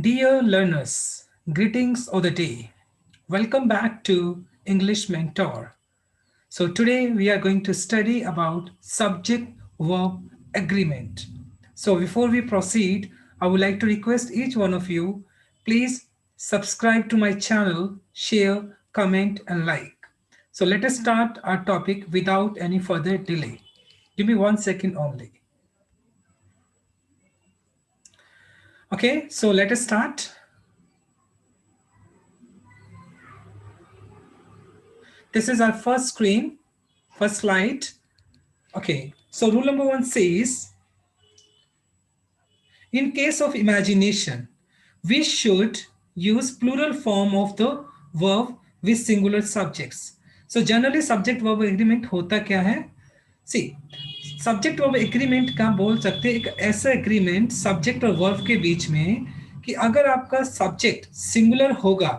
Dear learners, greetings of the day. Welcome back to English Mentor. So today we are going to study about subject-verb agreement. So before we proceed, I would like to request each one of you, please subscribe to my channel, share, comment and like. So let us start our topic without any further delay. Give me 1 second only. Okay, so let us start. This is our first screen, first slide. Okay, so rule number 1 says, in case of imagination, we should use plural form of the verb with singular subjects. So generally subject verb agreement होता क्या है? See, subject verb agreement का बोल सकते हैं एक ऐसा agreement subject और वर्ब के बीच में कि अगर आपका सब्जेक्ट सिंगुलर होगा,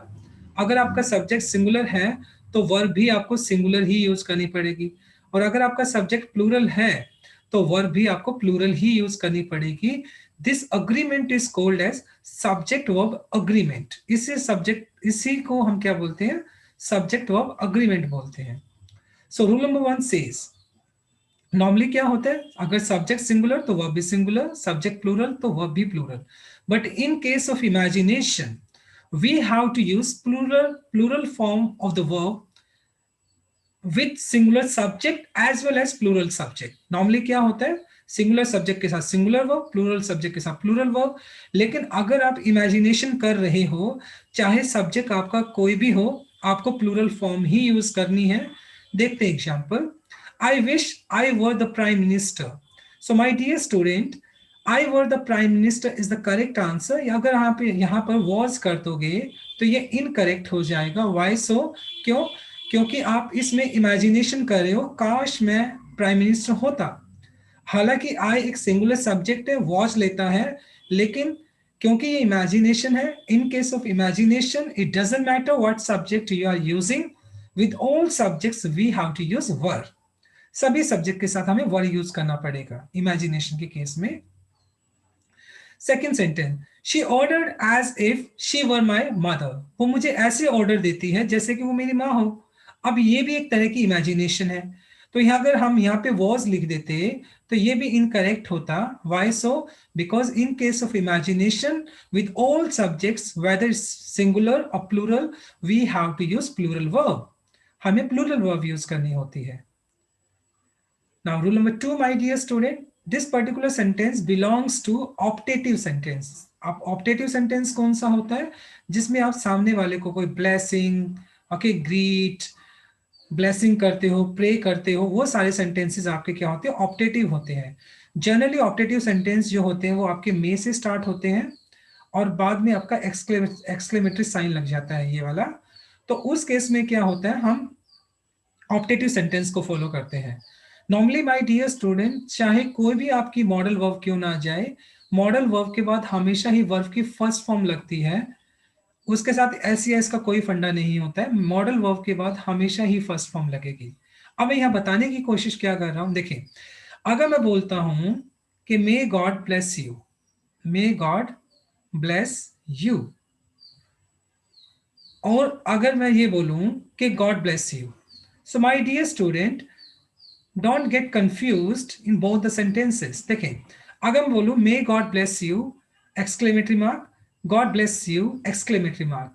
अगर आपका सब्जेक्ट सिंगुलर है तो वर्ब भी आपको सिंगुलर ही यूज करनी पड़ेगी, और अगर आपका सब्जेक्ट प्लूरल है तो वर्ब भी आपको प्लूरल ही यूज करनी पड़ेगी. This agreement is called as subject verb agreement. इसी को हम क्या बोलते हैं? सब्जेक्ट वर्ब अग्रीमेंट बोलते हैं. So rule number 1 says, normally क्या होता है, अगर सब्जेक्ट सिंगुलर तो वर्ब भी सिंगुलर, सब्जेक्ट प्लूरल तो वर्ब भी plural. But in case of imagination we have to use plural form of the verb with singular subject as well as plural subject. Normally क्या होता है, singular subject के साथ singular verb, plural subject के साथ plural verb. लेकिन अगर आप इमेजिनेशन कर रहे हो, चाहे सब्जेक्ट आपका कोई भी हो, आपको प्लूरल फॉर्म ही यूज करनी है. देखते हैं example. I wish I were the prime minister. So my dear student, I were the prime minister is the correct answer. अगर यहाँ पर was कर दोगे तो ये इनकरेक्ट हो जाएगा. Why so? क्यों? क्योंकि आप इसमें इमेजिनेशन कर रहे हो, काश मैं प्राइम मिनिस्टर होता. हालांकि आई एक सिंगुलर सब्जेक्ट है, वॉच लेता है, लेकिन क्योंकि ये इमेजिनेशन है, in case of imagination it doesn't matter what subject you are using, with all subjects we have to use verb. सभी सब्जेक्ट के साथ हमें वर यूज करना पड़ेगा इमेजिनेशन के केस में. Second sentence, she ordered as if she were my mother. वो मुझे ऐसे ऑर्डर देती है जैसे कि वो मेरी माँ हो. अब ये भी एक तरह की इमेजिनेशन है, तो यहाँ अगर हम यहाँ पे वॉज लिख देते तो ये भी इनकरेक्ट होता. Why so? Because in case of imagination with all subjects whether singular और plural we have to use plural verb. हमें प्लूरल वर्ब यूज करनी होती है. Now, rule number 2, my dear student, this particular sentence belongs to optative sentence. अब optative sentence कौन सा होता है? जिसमें आप सामने वाले को कोई blessing, okay, greet, blessing करते हो, pray करते हो, वो सारे sentences आपके क्या होते हैं? Optative होते हैं. Generally optative sentence जो होते हैं वो आपके may से start होते हैं और बाद में आपका exclamatory sign लग जाता है, ये वाला. तो उस केस में क्या होता है, हम optative sentence को follow करते हैं. नॉर्मली माय डियर स्टूडेंट, चाहे कोई भी आपकी मॉडल वर्ब क्यों ना जाए, मॉडल वर्ब के बाद हमेशा ही वर्ब की फर्स्ट फॉर्म लगती है. उसके साथ एस या एस का कोई फंडा नहीं होता है. मॉडल वर्ब के बाद हमेशा ही फर्स्ट फॉर्म लगेगी. अब मैं यहाँ बताने की कोशिश क्या कर रहा हूं, देखिए. अगर मैं बोलता हूं कि may God bless you, may God bless you, और अगर मैं ये बोलूं कि God bless you, so my dear student, don't get confused in both the sentences. देखें, अगर मैं बोलूं may God bless you exclamatory mark, God bless you exclamatory mark,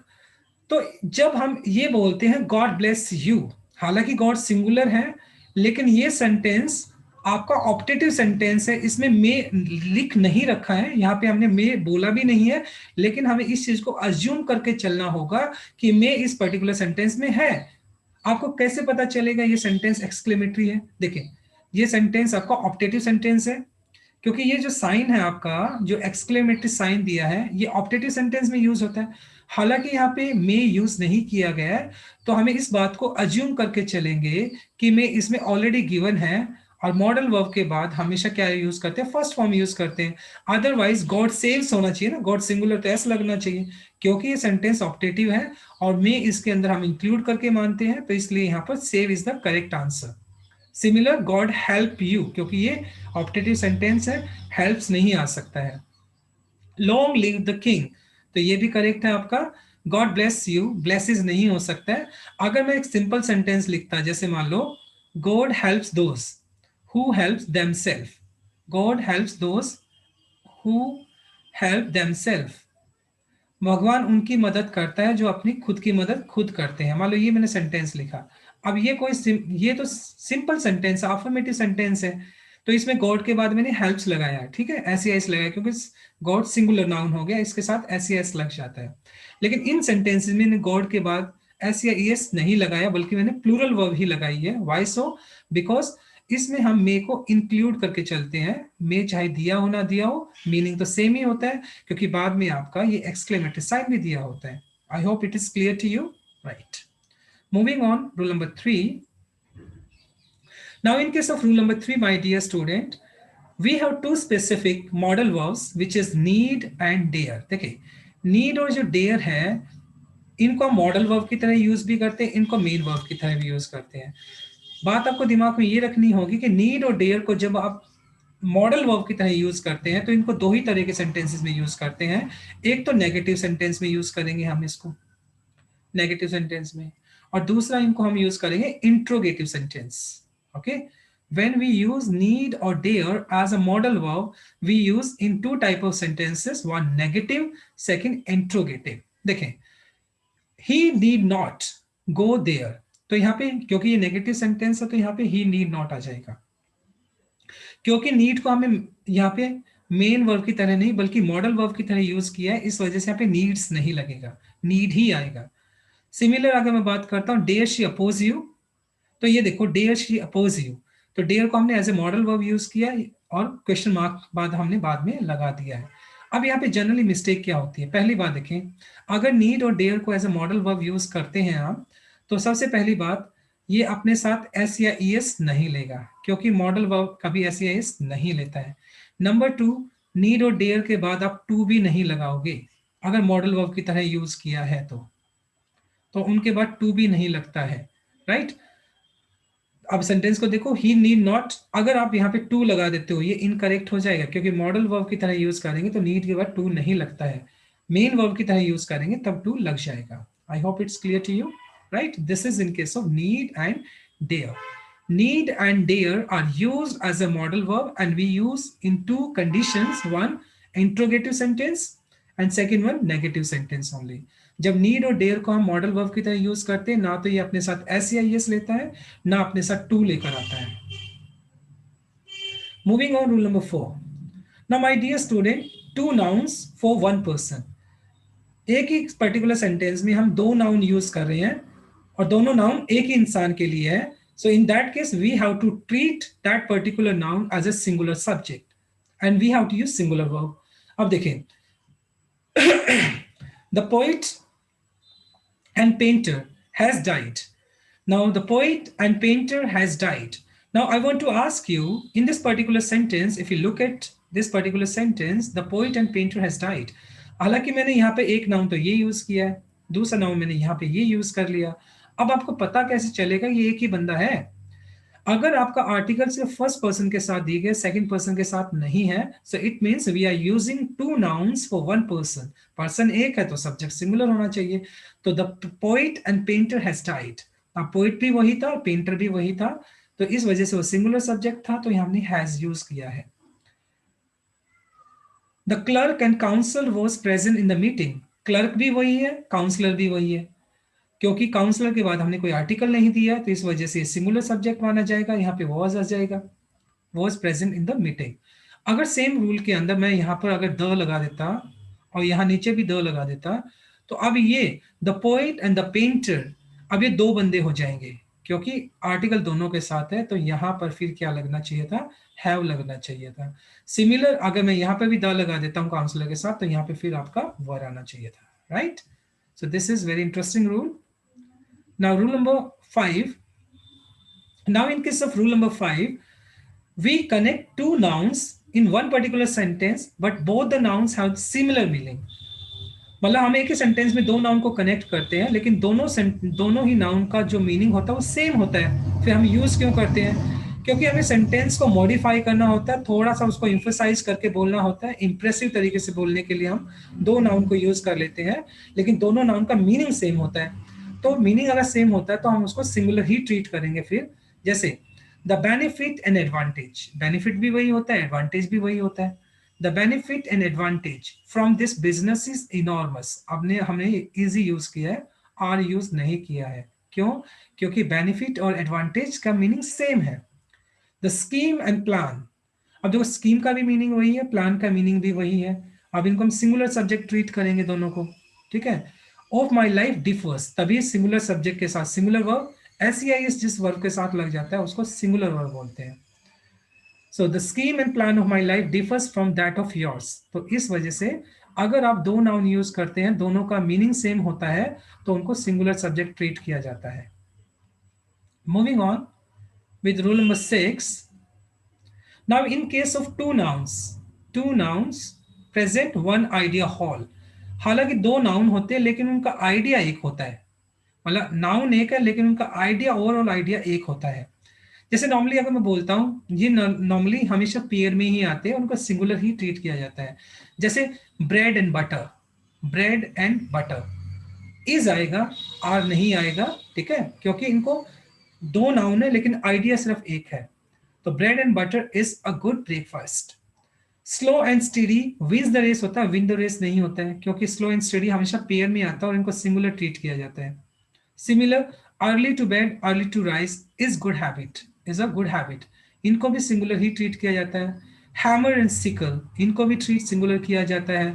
तो जब हम ये बोलते हैं गॉड ब्लेस यू, हालांकि गॉड सिंगुलर है, लेकिन ये सेंटेंस आपका ऑप्टेटिव सेंटेंस है, इसमें मे लिख नहीं रखा है, यहाँ पे हमने मे बोला भी नहीं है, लेकिन हमें इस चीज को अज्यूम करके चलना होगा कि मे इस पर्टिकुलर सेंटेंस में है. आपको कैसे पता चलेगा ये सेंटेंस एक्सक्लेमेटरी है? देखिए, ये सेंटेंस आपका ऑप्टेटिव सेंटेंस है, क्योंकि ये जो साइन है आपका, जो एक्सक्लेमेटरी साइन दिया है, ये ऑप्टेटिव सेंटेंस में यूज होता है. हालांकि यहाँ पे मे यूज नहीं किया गया है, तो हमें इस बात को अज्यूम करके चलेंगे कि मे इसमें ऑलरेडी गिवन है, और मॉडल वर्ब के बाद हमेशा क्या यूज करते हैं? फर्स्ट फॉर्म यूज करते हैं. अदरवाइज गॉड सेव्स होना चाहिए ना, गॉड सिंगुलर तो ऐसा लगना चाहिए, क्योंकि ये सेंटेंस ऑप्टेटिव है और मे इसके अंदर हम इंक्लूड करके मानते हैं, तो इसलिए यहाँ पर save is the correct answer. Similar God help you, क्योंकि ये ऑप्टेटिव सेंटेंस है, हेल्प्स नहीं आ सकता है. लॉन्ग लिव द किंग, तो ये भी करेक्ट है आपका। गॉड ब्लेस यू, ब्लेसेस नहीं हो सकता है। अगर मैं एक सिंपल सेंटेंस लिखता, जैसे मान लो God helps those who helps themselves, God helps those who help themselves, भगवान उनकी मदद करता है जो अपनी खुद की मदद खुद करते हैं। मान लो ये मैंने सेंटेंस लिखा। अब ये ये तो सिंपल सेंटेंस, अफर्मेटिव सेंटेंस है, तो इसमें गॉड के बाद मैंने हेल्प्स लगाया, ठीक है, एस एस लगाया, क्योंकि गॉड सिंगुलर नाउन हो गया, इसके साथ एस एस लग जाता है। लेकिन इन सेंटेंसेस में मैंने गॉड के बाद एस या एस नहीं लगाया, बल्कि मैंने प्लूरल वर्ब ही लगाई है। Y so? बिकॉज इसमें हम मे को इंक्लूड करके चलते हैं। मे चाहे दिया हो ना दिया हो, मीनिंग तो सेम ही होता है, क्योंकि बाद में आपका ये एक्सक्लेमेटरी साइन भी दिया होता है। I hope it is clear to you, right? Moving on, rule number 3. Now, in case of rule number 3, my dear student, we have two specific modal verbs, which is need and dare. देखिए, need और जो dare है, इनको हम modal verb की तरह use भी करते हैं, इनको मेन वर्ब की तरह भी यूज करते हैं। बात आपको दिमाग में ये रखनी होगी कि नीड और डेयर को जब आप मॉडल वर्ब की तरह यूज करते हैं, तो इनको दो ही तरह के सेंटेंसेस में यूज करते हैं। एक तो नेगेटिव सेंटेंस में यूज करेंगे हम इसको, नेगेटिव सेंटेंस में, और दूसरा इनको हम यूज करेंगे interrogative sentence. Okay, when we use need or dare as a model verb, we use in two type of sentences, one negative, second interrogative. देखें, he need not go there, तो यहाँ पे क्योंकि ये नेगेटिव सेंटेंस है तो यहाँ पे he need not आ जाएगा। क्योंकि नीड को हमें यहाँ पे मेन वर्ब की तरह नहीं बल्कि मॉडल वर्ब की तरह यूज किया है, इस वजह से यहाँ पे नीड्स नहीं लगेगा, नीड ही आएगा। सिमिलर अगर मैं बात करता हूँ डेयर शी अपोज यू, तो ये देखो डेयर शी अपोज यू, तो डेयर को हमने as a modal verb use किया और क्वेश्चन मार्क बाद हमने बाद में लगा दिया है। अब यहाँ पे जनरली मिस्टेक क्या होती है? पहली बात देखें, अगर नीड और डेयर को as a modal verb use करते हैं आप, तो सबसे पहली बात, ये अपने साथ एस या ई एस नहीं लेगा, क्योंकि मॉडल वर्ब कभी एस या एस नहीं लेता है। नंबर 2, नीड और डेयर के बाद आप टू भी नहीं लगाओगे अगर मॉडल वर्ब की तरह यूज किया है तो उनके बाद टू भी नहीं लगता है, राइट? अब सेंटेंस को देखो, ही नीड नॉट, अगर आप यहाँ पे टू लगा देते हो ये इनकरेक्ट हो जाएगा, क्योंकि मॉडल वर्ब की तरह यूज करेंगे तो नीड के बाद टू नहीं लगता है, मेन वर्ब की तरह यूज करेंगे तब टू लग जाएगा। I hope it's clear to you, right? This is in case of need and dare. Need and dare are used as a model verb and we use in two conditions, one interrogative sentence and second one negative sentence only. जब need और dare को हम modal verb की तरह use करते हैं ना तो ये अपने साथ एस या एस लेता है ना अपने साथ टू लेकर आता है। Moving on, rule number 4. Now my dear student, two nouns for one person. एक ही पर्टिकुलर सेंटेंस में हम दो नाउन यूज कर रहे हैं और दोनों नाउन एक ही इंसान के लिए है। So in that case, we have to treat that particular noun as a singular subject, and we have to use singular verb. अब देखें, the poet and painter has died. Now the poet and painter has died. Now I want to ask you, in this particular sentence, if you look at this particular sentence, the poet and painter has died. हालांकि मैंने यहाँ पे एक noun तो ये use किया है, दूसरा नाउन मैंने यहाँ पे ये यूज कर लिया। अब आपको पता कैसे चलेगा ये एक ही बंदा है? अगर आपका आर्टिकल सिर्फ फर्स्ट पर्सन के साथ दिए गए, सेकंड पर्सन के साथ नहीं है, so it means we are using two nouns for one person. Person एक है तो सब्जेक्ट सिंगुलर होना चाहिए। तो the poet and painter has died, अब पोइट भी वही था और पेंटर भी वही था, तो इस वजह से वो सिंगुलर सब्जेक्ट था, तो हमने हैज यूज किया है। The clerk and council was present in the meeting. Clerk भी वही है, काउंसलर भी वही है, क्योंकि काउंसलर के बाद हमने कोई आर्टिकल नहीं दिया तो इस वजह से सिंगुलर सब्जेक्ट माना जाएगा, यहाँ पे वॉज आ जाएगा, was present in the meeting. अगर सेम रूल के अंदर मैं यहाँ पर अगर द लगा देता और यहाँ नीचे भी द लगा देता, तो अब ये the poet and the painter, अब ये दो बंदे हो जाएंगे, क्योंकि आर्टिकल दोनों के साथ है, तो यहाँ पर फिर क्या लगना चाहिए था? हैव लगना चाहिए था। सिमिलर अगर मैं यहाँ पे भी द लगा देता हूँ काउंसलर के साथ, तो यहाँ पे फिर आपका वर आना चाहिए था, right? So this is very interesting rule. Now, rule number 5. Now, in case of rule number 5, we connect two nouns in one particular sentence, but both the nouns have similar meaning. मतलब हम एक ही sentence में दो noun को connect करते हैं, लेकिन दोनों ही नाउन का जो मीनिंग होता है वो सेम होता है। फिर हम यूज क्यों करते हैं? क्योंकि हमें सेंटेंस को मॉडिफाई करना होता है, थोड़ा सा उसको इम्फोसाइज करके बोलना होता है, इंप्रेसिव तरीके से बोलने के लिए हम दो नाउन को यूज कर लेते हैं, लेकिन दोनों नाउन का मीनिंग सेम होता है। तो मीनिंग अगर सेम होता है तो हम उसको सिंगुलर ही ट्रीट करेंगे। फिर जैसे the benefit and advantage, benefit भी वही होता है, एडवांटेज भी वही होता है। The benefit and advantage from this business is enormous, अब हमने इजी यूज किया है, आर यूज नहीं किया है। क्यों? क्योंकि बेनिफिट और एडवांटेज का मीनिंग सेम है। द स्कीम एंड प्लान, अब देखो स्कीम का भी मीनिंग वही है, प्लान का मीनिंग भी वही है। अब इनको हम सिंगुलर सब्जेक्ट ट्रीट करेंगे दोनों को, ठीक है। ऑफ माई लाइफ डिफर्स, तभी सिंगुलर सब्जेक्ट के साथ सिंगुलर वर्ब, एस जिस वर्ब के साथ लग जाता है उसको सिंगुलर वर्ब बोलते हैं। So the scheme and plan of my life differs from that of yours, तो इस वजह से अगर आप दो नाउन यूज करते हैं, दोनों का मीनिंग सेम होता है, तो उनको सिंगुलर सब्जेक्ट ट्रीट किया जाता है। Moving on with rule number 6. Now, in case of two nouns present one idea whole. हालांकि दो नाउन होते हैं लेकिन उनका आइडिया एक होता है, मतलब नाउन एक है लेकिन उनका आइडिया, ओवरऑल आइडिया एक होता है। जैसे नॉर्मली अगर मैं बोलता हूं, ये नॉर्मली हमेशा पेयर में ही आते हैं, उनको सिंगुलर ही ट्रीट किया जाता है। जैसे bread and butter, bread and butter, is आएगा, आर नहीं आएगा, ठीक है, क्योंकि इनको दो नाउन है लेकिन आइडिया सिर्फ एक है। तो bread and butter is a good breakfast. Slow and steady, wins the race होता है, विन द रेस नहीं होता है, क्योंकि स्लो एंड स्टडी हमेशा पेयर में आता है और इनको सिंगुलर ट्रीट किया जाता है। Similar, early to bed early to rise is good habit, is a good habit, इनको भी सिंगुलर ही ट्रीट किया जाता है। हैमर एंड सिकल, इनको भी ट्रीट सिंगुलर किया जाता है।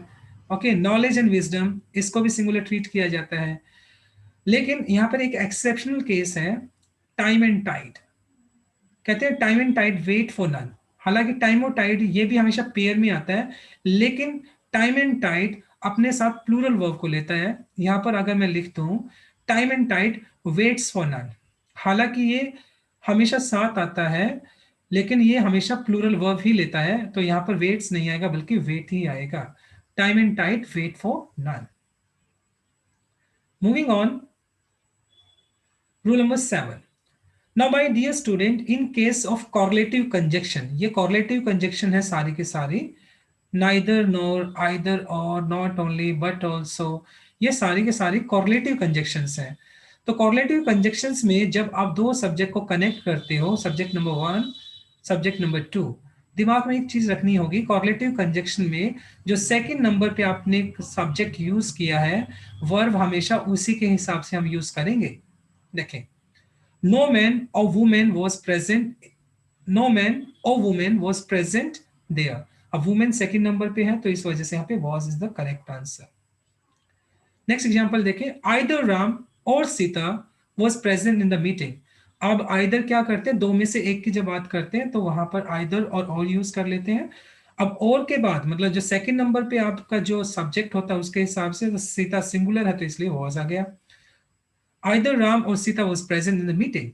ओके, नॉलेज एंड विजडम, इसको भी सिंगुलर ट्रीट किया जाता है। लेकिन यहाँ पर एक एक्सेप्शनल केस है, टाइम एंड टाइड। कहते हैं time and tide wait for none, हालांकि टाइम और टाइड ये भी हमेशा पेयर में आता है, लेकिन टाइम एंड टाइड अपने साथ प्लूरल वर्ब को लेता है। यहां पर अगर मैं लिख दूं time and tide waits for none, हालांकि ये हमेशा साथ आता है लेकिन ये हमेशा प्लूरल वर्ब ही लेता है, तो यहां पर वेट्स नहीं आएगा बल्कि वेट ही आएगा। Time and tide wait for none. Moving on, rule number 7। Now, my dear student, in case of correlative conjunction, ये correlative conjunction है सारी की सारी, neither nor, either or, not only but also, ये सारी की सारी correlative conjunctions हैं। तो correlative conjunctions में जब आप दो सब्जेक्ट को कनेक्ट करते हो, सब्जेक्ट नंबर 1, सब्जेक्ट नंबर 2, दिमाग में एक चीज रखनी होगी, correlative conjunction में जो सेकंड नंबर पे आपने सब्जेक्ट यूज किया है, वर्ब हमेशा उसी के हिसाब से हम यूज करेंगे। देखें, no man or woman was present, no man or woman was present there, अब woman सेकंड नंबर पे है तो इस वजह से यहाँ पे was is the correct answer। Next example देखें, either राम और Sita was present in the meeting। अब either क्या करते हैं, दो में से एक की जब बात करते हैं तो वहां पर either और यूज कर लेते हैं। अब और के बाद मतलब जो सेकंड नंबर पे आपका जो सब्जेक्ट होता है उसके हिसाब से, तो सीता सिंगुलर है तो इसलिए was आ गया। either राम और Sita was present in the meeting।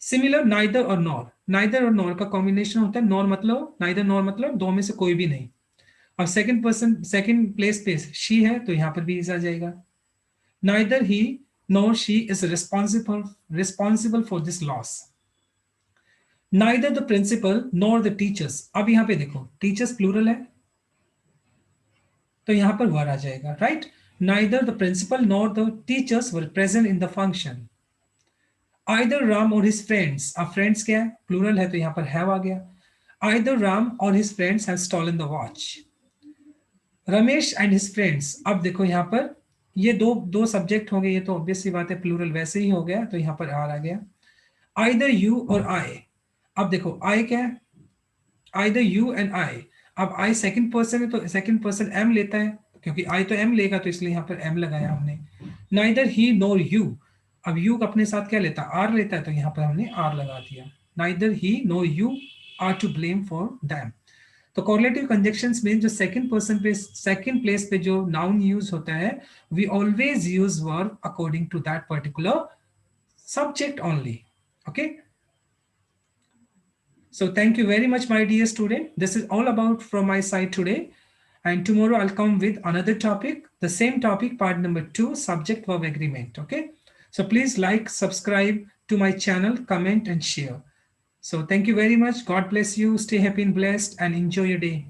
Similar, neither और नॉर, नाइदर और नॉर का कॉम्बिनेशन होता है, नॉर मतलब, नाइदर नॉर मतलब दो में से कोई भी नहीं। अब सेकंड पर्सन सेकंड प्लेस पे शी है तो यहां पर भी इज आ जाएगा। Neither he nor she is responsible for this loss. Neither the principal nor the teachers, अब यहां पे देखो टीचर्स प्लूरल है तो यहां पर वर आ जाएगा, right. Neither the principal nor the teachers were present in the function. Either Ram or his friends, अब friends क्या है, प्लूरल है तो यहाँ पर have आ गया। Either Ram or his friends have stolen the watch। Ramesh and his friends, अब देखो यहाँ पर ये दो दो सब्जेक्ट हो गए, ये तो ऑब्वियस सी बात है, प्लूरल वैसे ही हो गया तो यहाँ पर आर आ गया। Either you और I, अब देखो I क्या है, Either you and I, अब I सेकंड पर्सन है तो सेकंड पर्सन M लेता है, क्योंकि I तो M लेगा तो इसलिए यहाँ पर M लगाया हमने। Neither he nor you, अब यू अपने साथ क्या लेता है, आर लेता है तो यहाँ पर हमने आर लगा दिया। Neither he nor you are to blame for them. तो कॉर्लेटिव कंजक्शंस में जो सेकंड पर्सन पे सेकंड प्लेस पे जो नाउन यूज होता है, we always use verb according to that particular subject only. Okay, so thank you very much my dear student, this is all about from my side today, and tomorrow I'll come with another topic, the same topic, part number 2, subject verb agreement. Okay, so please like, subscribe to my channel, comment and share. So thank you very much. God bless you. Stay happy and blessed and enjoy your day.